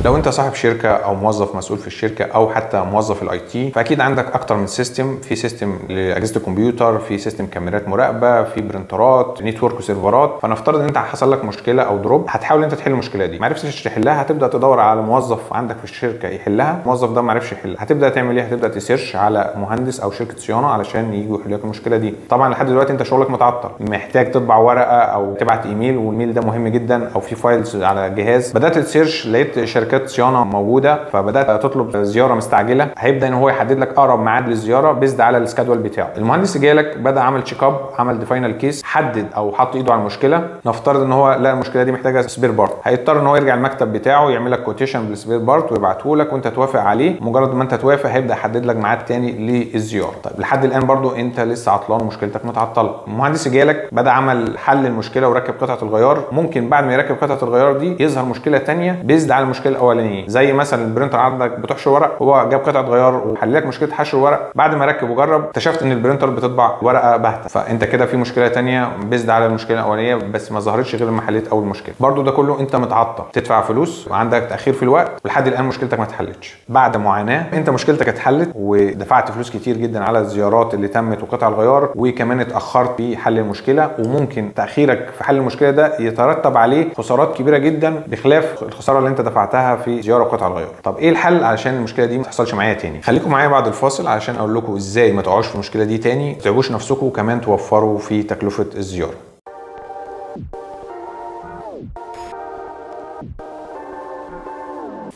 لو انت صاحب شركه او موظف مسؤول في الشركه او حتى موظف الاي تي، فاكيد عندك اكتر من سيستم. في سيستم لاجهزه الكمبيوتر، في سيستم كاميرات مراقبه، في برنترات، نتورك وسيرفرات. فنفترض ان انت حصل لك مشكله او دروب، هتحاول انت تحل المشكله دي. ما عرفتش تحلها، هتبدا تدور على موظف عندك في الشركه يحلها. الموظف ده ما عرفش يحلها، هتبدا تعمل ايه؟ هتبدا تسيرش على مهندس او شركه صيانه علشان ييجوا يحلوا لك المشكله دي. طبعا لحد دلوقتي انت شغلك متعطل، محتاج تطبع ورقه او تبعت ايميل، والايميل ده مهم جدا، او في فايلز على جهاز. بدات تسيرش، لقيت شركات صيانه موجوده، فبدات تطلب زياره مستعجله. هيبدا ان هو يحدد لك اقرب ميعاد للزياره بيزد على السكادول بتاعه. المهندس جاي لك، بدا عمل تشيك اب، عمل ديفاينال كيس، حدد او حط ايده على المشكله. نفترض ان هو لا، المشكله دي محتاجه سبير بارت، هيضطر ان هو يرجع المكتب بتاعه يعمل لك كوتيشن بالسبير بارت ويبعته لك، وانت توافق عليه. مجرد ما انت توافق هيبدا يحدد لك ميعاد تاني للزياره. طيب لحد الان برضو انت لسه عطلان ومشكلتك متعطله. المهندس جاي لك، بدا عمل حل المشكله وركب قطعه الغيار. ممكن بعد ما يركب قطعه الغيار دي يظهر مشكله تانيه بيزد على المشكله الاولانيه، زي مثلا البرينتر عندك بتحشر ورق، هو جاب قطعه غيار وحل لك مشكله حشر ورق. بعد ما ركب وجرب اكتشفت ان البرينتر بتطبع ورقه باهته، فانت كده في مشكله تانيه بيزد على المشكله الاولانيه، بس ما ظهرتش غير لما حليت اول مشكله. برضو ده كله انت متعطل، تدفع فلوس وعندك تاخير في الوقت، ولحد الان مشكلتك ما اتحلتش. بعد معاناه انت مشكلتك اتحلت، ودفعت فلوس كتير جدا على الزيارات اللي تمت وقطع الغيار، وكمان اتاخرت في حل المشكله. وممكن تاخيرك في حل المشكله ده يترتب عليه خسارات كبيره جدا بخلاف الخساره اللي انت دفعتها في زياره وقطع الغيار. طب ايه الحل علشان المشكله دي ما تحصلش معايا تاني؟ خليكم معايا بعد الفاصل علشان اقول لكم ازاي ما تقعوش في المشكله دي تاني، ما تتعبوش نفسكم، وكمان توفروا في تكلفه الزياره.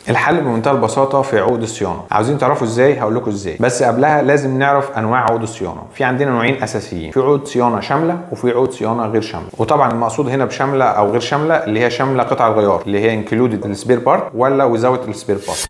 الحل بمنتهى البساطه في عقد الصيانه. عاوزين تعرفوا ازاي؟ هقول لكم ازاي، بس قبلها لازم نعرف انواع عقود الصيانه. في عندنا نوعين اساسيين، في عقود صيانه شامله وفي عقود صيانه غير شامله. وطبعا المقصود هنا بشامله او غير شامله اللي هي شامله قطع الغيار، اللي هي انكلودد السبير بارت، ولا ويزاوت السبير بارت.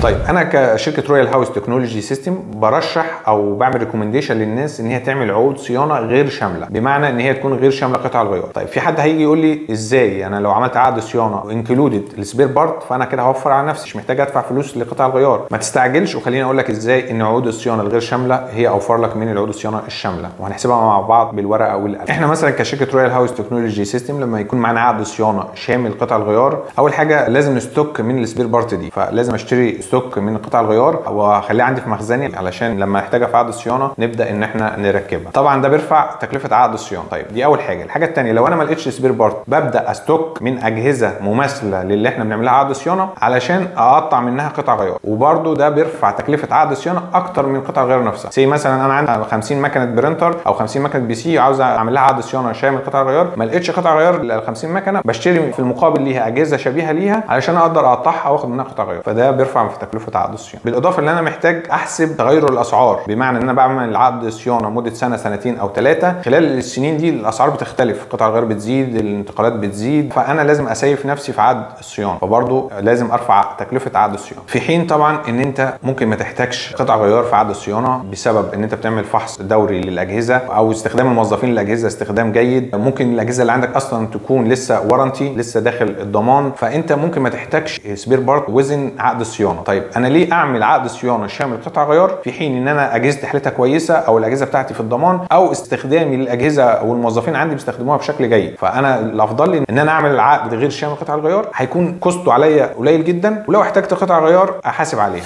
طيب انا كشركه رويال هاوس تكنولوجي سيستم برشح او بعمل ريكومنديشن للناس ان هي تعمل عقود صيانه غير شامله، بمعنى ان هي تكون غير شامله قطع الغيار. طيب في حد هيجي يقول لي ازاي انا لو عملت عقد صيانه انكلودد السبير بارت فانا كده هوفر على نفسي، مش محتاج ادفع فلوس لقطع الغيار. ما تستعجلش، وخليني اقول لك ازاي ان عقود الصيانه الغير شامله هي اوفر لك من العقود الصيانه الشامله، وهنحسبها مع بعض بالورقه والقلم. احنا مثلا كشركه رويال هاوس تكنولوجي سيستم لما يكون معانا عقد صيانه شامل قطع الغيار، اول حاجه لازم نستوك من السبير بارت دي، فلازم اشتري ستوك من قطع الغيار واخليه عندي في مخزني علشان لما احتاجها في عقد الصيانه نبدا ان احنا نركبها. طبعا ده بيرفع تكلفه عقد الصيانه. طيب دي اول حاجه. الحاجه الثانيه، لو انا ما لقيتش سبير بارت ببدا استوك من اجهزه مماثله للي احنا بنعملها عقد صيانه علشان اقطع منها قطع غيار، وبرده ده بيرفع تكلفه عقد الصيانه اكتر من قطع الغيار نفسها. زي مثلا انا عندي 50 مكنه برينتر او 50 مكنه بي سي، عاوز اعمل لها عقد صيانه شامل قطع غيار، ما لقيتش قطع غيار لل 50 مكنه، بشتري في المقابل ليها اجهزه شبيهه ليها علشان اقدر اقطعها واخد منها قطع غيار، فده بيرفع في تكلفه عقد الصيانه. بالاضافه ان انا محتاج احسب تغير الاسعار، بمعنى ان انا بعمل عقد صيانه مده سنه سنتين او ثلاثه، خلال السنين دي الاسعار بتختلف، قطع الغيار بتزيد، الانتقالات بتزيد، فانا لازم اسيف نفسي في عقد الصيانه، فبرضه لازم ارفع تكلفه عقد الصيانه. في حين طبعا ان انت ممكن ما تحتاجش قطع غيار في عقد الصيانه بسبب ان انت بتعمل فحص دوري للاجهزه او استخدام الموظفين للاجهزه استخدام جيد. ممكن الاجهزه اللي عندك اصلا تكون لسه وارنتي، لسه داخل الضمان، فانت ممكن ما تحتاجش سبير بارت وزن عقد الصيانه. طيب انا ليه اعمل عقد صيانه شامل قطع غيار في حين ان انا اجهزتي حالتها كويسه او الاجهزه بتاعتي في الضمان او استخدامي للاجهزه والموظفين عندي بيستخدموها بشكل جيد؟ فانا الافضل لي ان انا اعمل عقد غير شامل قطع الغيار، هيكون كوسته عليا قليل جدا، ولو احتجت قطع غيار احاسب عليها.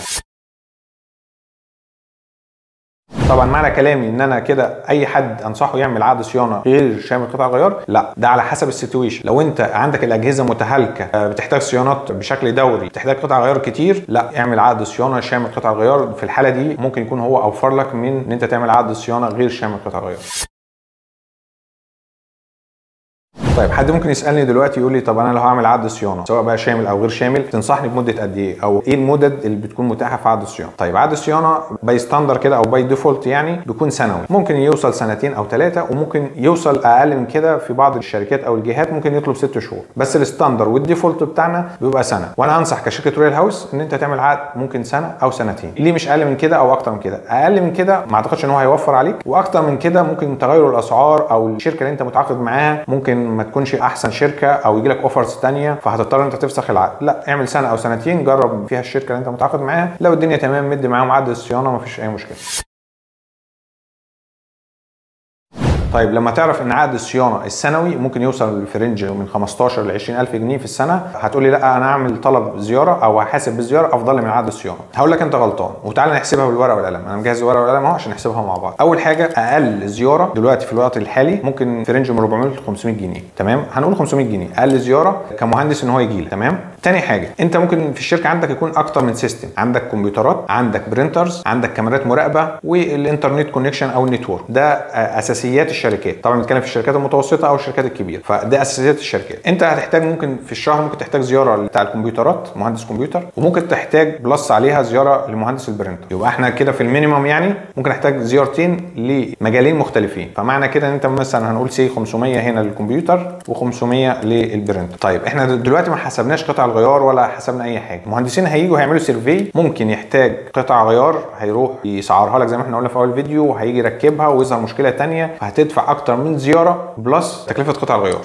طبعا معنى كلامي ان انا كده اي حد انصحه يعمل عقد صيانه غير شامل قطع غيار؟ لا، ده على حسب السيتويشن. لو انت عندك الاجهزه متهالكه، بتحتاج صيانات بشكل دوري، بتحتاج قطع غيار كتير، لا اعمل عقد صيانه شامل قطع غيار. في الحاله دي ممكن يكون هو اوفر لك من ان انت تعمل عقد صيانه غير شامل قطع غيار. طيب حد ممكن يسالني دلوقتي يقول لي طب انا لو هعمل عقد صيانه سواء بقى شامل او غير شامل، تنصحني بمده قد ايه، او ايه المدد اللي بتكون متاحه في عقد الصيانه؟ طيب عقد الصيانه باي ستاندر كده او باي ديفولت يعني بيكون سنوي، ممكن يوصل سنتين او ثلاثه، وممكن يوصل اقل من كده في بعض الشركات او الجهات ممكن يطلب 6 شهور، بس الستاندر والديفولت بتاعنا بيبقى سنه. وانا انصح كشركه رويال هاوس ان انت تعمل عقد ممكن سنه او سنتين. ليه مش اقل من كده او اكتر من كده؟ اقل من كده ما اعتقدش ان هو هيوفر عليك، واكتر من كده ممكن تغير الاسعار او الشركه اللي انت متعاقد معاها ممكن ما تكونش احسن شركه او يجي لك اوفرز ثانيه فهتضطر انت تفسخ العقد. لا، اعمل سنه او سنتين، جرب فيها الشركه اللي انت متعاقد معاها، لو الدنيا تمام مدي معاهم عقد الصيانه مفيش اي مشكله. طيب لما تعرف ان عقد الصيانه السنوي ممكن يوصل في رينج من 15 ل 20,000 جنيه في السنه، هتقول لي لا انا اعمل طلب زياره او هحاسب بالزياره افضل من عقد الصيانه. هقول لك انت غلطان، وتعالى نحسبها بالورقه والقلم. انا مجهز الورقه والقلم اهو عشان نحسبها مع بعض. اول حاجه اقل زياره دلوقتي في الوقت الحالي ممكن في رينج من 400 ل 500 جنيه، تمام؟ هنقول 500 جنيه اقل زياره كمهندس ان هو يجي لك، تمام؟ تاني حاجه انت ممكن في الشركه عندك يكون اكتر من سيستم، عندك كمبيوترات، عندك برينترز، عندك كاميرات مراقبه، والانترنت كونكشن او النتورك. ده اساسيات الشركات. طبعا بنتكلم في الشركات المتوسطه او الشركات الكبيره، فده اساسيات الشركات. انت هتحتاج ممكن في الشهر ممكن تحتاج زياره بتاع الكمبيوترات مهندس كمبيوتر، وممكن تحتاج بلس عليها زياره لمهندس البرينتر. يبقى احنا كده في المينيمم يعني ممكن نحتاج زيارتين لمجالين مختلفين. فمعنى كده ان انت مثلا هنقول سي 500 هنا للكمبيوتر و500 للبرينتر. طيب احنا دلوقتي ما حسبناش قطع الغيار ولا حسبنا اي حاجه. المهندسين هييجوا هيعملوا سيرفي، ممكن يحتاج قطع غيار هيروح يسعرها لك زي ما احنا قلنا في اول فيديو، وهيجي يركبها ويظهر مشكله ثانيه، فهتدفع اكتر من زياره بلس تكلفه قطع الغيار.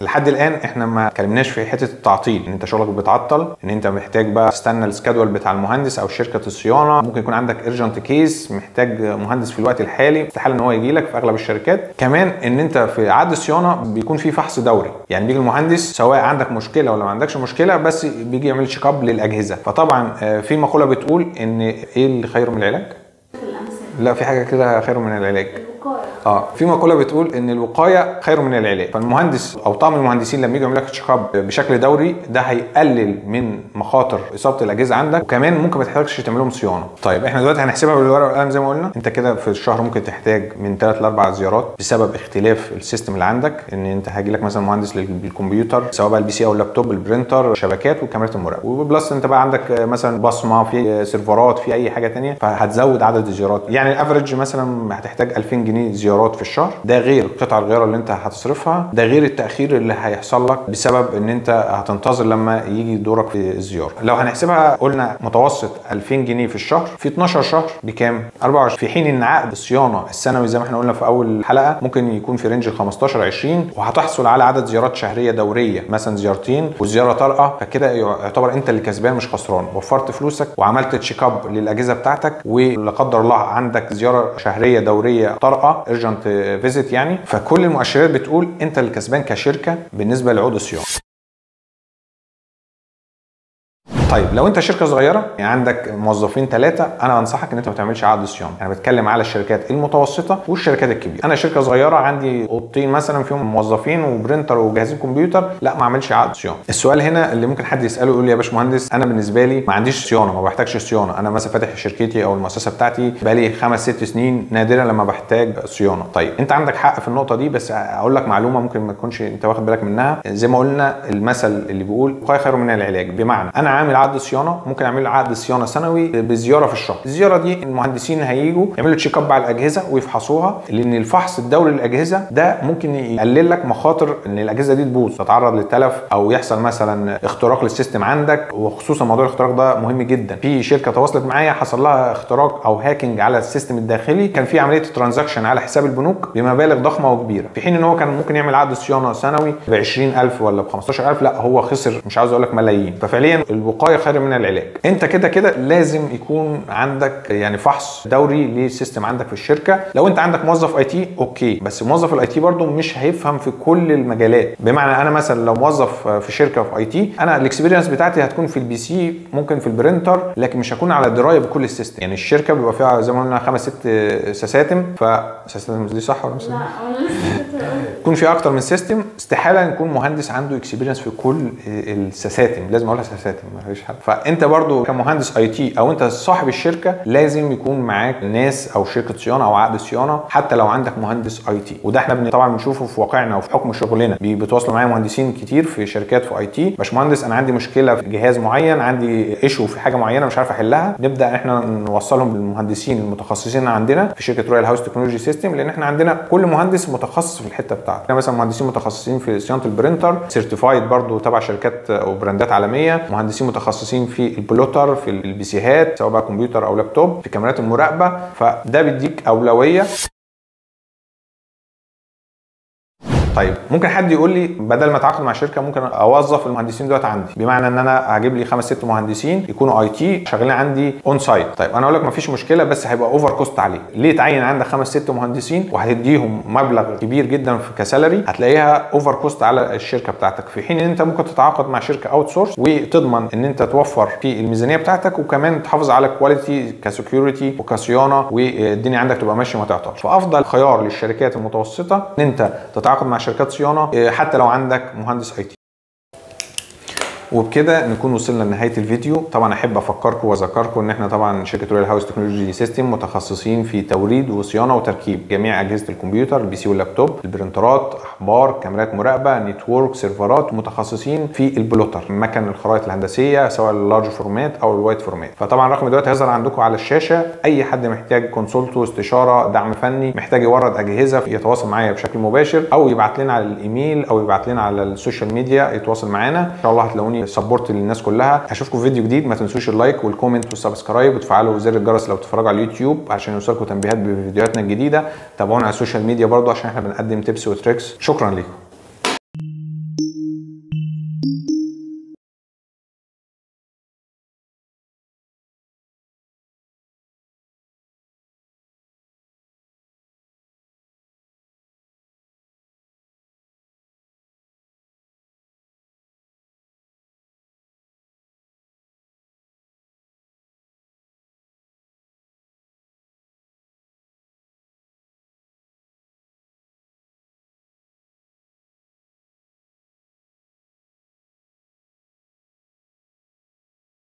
لحد الان احنا ما اتكلمناش في حته التعطيل، ان انت شغلك بيتعطل، ان انت محتاج بقى تستنى السكادول بتاع المهندس او شركه الصيانه، ممكن يكون عندك ايرجنت كيس محتاج مهندس في الوقت الحالي، استحاله ان هو يجي لك في اغلب الشركات. كمان ان انت في عقد الصيانه بيكون في فحص دوري، يعني بيجي المهندس سواء عندك مشكله ولا ما عندكش مشكله، بس بيجي يعمل تشيك اب للاجهزه. فطبعا في مقوله بتقول ان ايه اللي خير من العلاج؟ لا، في حاجه كده خير من العلاج. في مقوله بتقول ان الوقايه خير من العلاج. فالمهندس او طاقم المهندسين لما يجي يعمل لك تشيك اب بشكل دوري، ده هيقلل من مخاطر اصابه الاجهزه عندك، وكمان ممكن ما تحتاجش تعمل لهم صيانه. طيب احنا دلوقتي هنحسبها بالورقه والقلم زي ما قلنا. انت كده في الشهر ممكن تحتاج من 3 ل 4 زيارات بسبب اختلاف السيستم اللي عندك، ان انت هيجي لك مثلا مهندس للكمبيوتر سواء بقى البي سي او اللابتوب، البرينتر، شبكات وكاميرات المراقبه، وبلس انت بقى عندك مثلا بصمه في سيرفرات في اي حاجه ثانيه، فهتزود عدد الزيارات. يعني الافرج مثلا هتحتاج 2000 جنيه زيارات في الشهر، ده غير قطع الغيار اللي انت هتصرفها، ده غير التاخير اللي هيحصل لك بسبب ان انت هتنتظر لما يجي دورك في الزياره. لو هنحسبها قلنا متوسط 2000 جنيه في الشهر، في 12 شهر بكام؟ 24. في حين ان عقد الصيانه السنوي زي ما احنا قلنا في اول حلقه ممكن يكون في رينج 15 20، وهتحصل على عدد زيارات شهريه دوريه مثلا زيارتين وزياره طارئه، فكده يعتبر انت اللي كسبان مش خسران، وفرت فلوسك وعملت تشيك اب للاجهزه بتاعتك، ولا قدر الله عندك زياره شهريه دوريه طارئه ايرجنت فيزيت يعني. فكل المؤشرات بتقول انت اللي كسبان كشركه بالنسبه لعقود الصيانه. طيب لو انت شركه صغيره يعني عندك موظفين 3، انا انصحك ان انت ما تعملش عقد صيانه. انا بتكلم على الشركات المتوسطه والشركات الكبيره. انا شركه صغيره عندي اوضتين مثلا فيهم موظفين وبرينتر وجهازين كمبيوتر، لا ما اعملش عقد صيانه. السؤال هنا اللي ممكن حد يساله يقول لي يا باشمهندس انا بالنسبه لي ما عنديش صيانه، ما بحتاجش صيانه، انا مثلا فاتح شركتي او المؤسسه بتاعتي بقالي 5 6 سنين، نادرا لما بحتاج صيانه. طيب انت عندك حق في النقطه دي، بس اقول لك معلومه ممكن ما تكونش انت واخد بالك منها. زي ما قلنا المثل اللي بيقول وقايه خير من العلاج، بمعنى انا عامل عقد صيانه، ممكن اعمل عقد صيانه سنوي بزياره في الشهر. الزياره دي المهندسين هيجوا يعملوا تشيك اب على الاجهزه ويفحصوها، لان الفحص الدوري للاجهزه ده ممكن يقلل لك مخاطر ان الاجهزه دي تبوظ، تتعرض للتلف او يحصل مثلا اختراق للسيستم عندك. وخصوصا موضوع الاختراق ده مهم جدا. في شركه تواصلت معايا حصل لها اختراق او هاكينج على السيستم الداخلي، كان في عمليه ترانزاكشن على حساب البنوك بمبالغ ضخمه وكبيره، في حين ان هو كان ممكن يعمل عقد صيانه سنوي ب 20,000 ولا ب 15,000، لا هو خسر مش عاوز اقول لك ملايين. ففعليا الوقايه خير من العلاج. انت كده لازم يكون عندك يعني فحص دوري للسيستم عندك في الشركه. لو انت عندك موظف اي تي اوكي، بس موظف الاي تي برده مش هيفهم في كل المجالات. بمعنى انا مثلا لو موظف في شركه في اي تي، انا الاكسبيرينس بتاعتي هتكون في البي سي، ممكن في البرينتر، لكن مش هكون على درايه بكل السيستم. يعني الشركه بيبقى فيها زي ما قلنا 5 6 سساتم، فسساتم دي صح ولا مش صح؟ يكون في اكتر من سيستم، استحاله يكون مهندس عنده اكسبيرينس في كل السساتم، لازم اقولها سساتم ما فيش حل. فانت برضو كمهندس اي تي او انت صاحب الشركه لازم يكون معاك ناس او شركه صيانه او عقد صيانه، حتى لو عندك مهندس اي تي. وده احنا طبعا بنشوفه في واقعنا وفي حكم شغلنا، بيتواصلوا معايا مهندسين كتير في شركات في اي تي، باشمهندس انا عندي مشكله في جهاز معين، عندي ايشو في حاجه معينه مش عارف احلها، نبدا احنا نوصلهم بالمهندسين المتخصصين عندنا في شركه رويال هاوس تكنولوجي سيستم، لان احنا عندنا كل مهندس متخصص في الحته بتاعته. احنا مثلا مهندسين متخصصين في صيانه البرينتر سيرتيفايد برضو تبع شركات او براندات عالميه، مهندسين متخصصين في البلوتر، في البي سيهات سواء بقى كمبيوتر او لابتوب، في كاميرات المراقبه، فده بيديك اولويه. طيب ممكن حد يقول لي بدل ما اتعاقد مع شركه ممكن اوظف المهندسين دلوقتي عندي، بمعنى ان انا هجيب لي 5 6 مهندسين يكونوا اي تي شغالين عندي اون سايت. طيب انا اقول لك مفيش مشكله، بس هيبقى اوفر كوست عليه. ليه تعين عندك 5 6 مهندسين وهتديهم مبلغ كبير جدا في كسالري، هتلاقيها اوفر كوست على الشركه بتاعتك، في حين ان انت ممكن تتعاقد مع شركه اوت سورس وتضمن ان انت توفر في الميزانيه بتاعتك، وكمان تحافظ على كواليتي كسكيورتي وكصيانه، والدنيا عندك تبقى ماشيه ما تعطلش. فافضل خيار للشركات المتوسطه ان انت تتعاقد مع شركات صيانه حتى لو عندك مهندس اي تي. وبكده نكون وصلنا لنهايه الفيديو. طبعا احب افكركم واذكركم ان احنا طبعا شركه رويال هاوس تكنولوجي سيستم متخصصين في توريد وصيانه وتركيب جميع اجهزه الكمبيوتر، البي سي واللابتوب، البرنترات، احبار، كاميرات مراقبه، نتورك، سيرفرات، متخصصين في البلوتر، مكن الخرائط الهندسيه سواء اللارج فورمات او الوايت فورمات. فطبعا الرقم دلوقتي هيظهر عندكم على الشاشه. اي حد محتاج كونسولتو، استشاره، دعم فني، محتاج يورد اجهزه، يتواصل معايا بشكل مباشر او يبعت لنا على الايميل او يبعت لنا على السوشيال ميديا، يتواصل معانا ان شاء الله هتلاقوني سبورت للناس كلها. اشوفكم في فيديو جديد. ما تنسوش اللايك والكومنت والسبسكرايب وتفعلوا زر الجرس لو بتتفرجوا على اليوتيوب عشان يوصلكم تنبيهات بفيديوهاتنا الجديده. تابعونا على السوشيال ميديا برضو عشان احنا بنقدم تيبس وتريكس. شكرا لكم.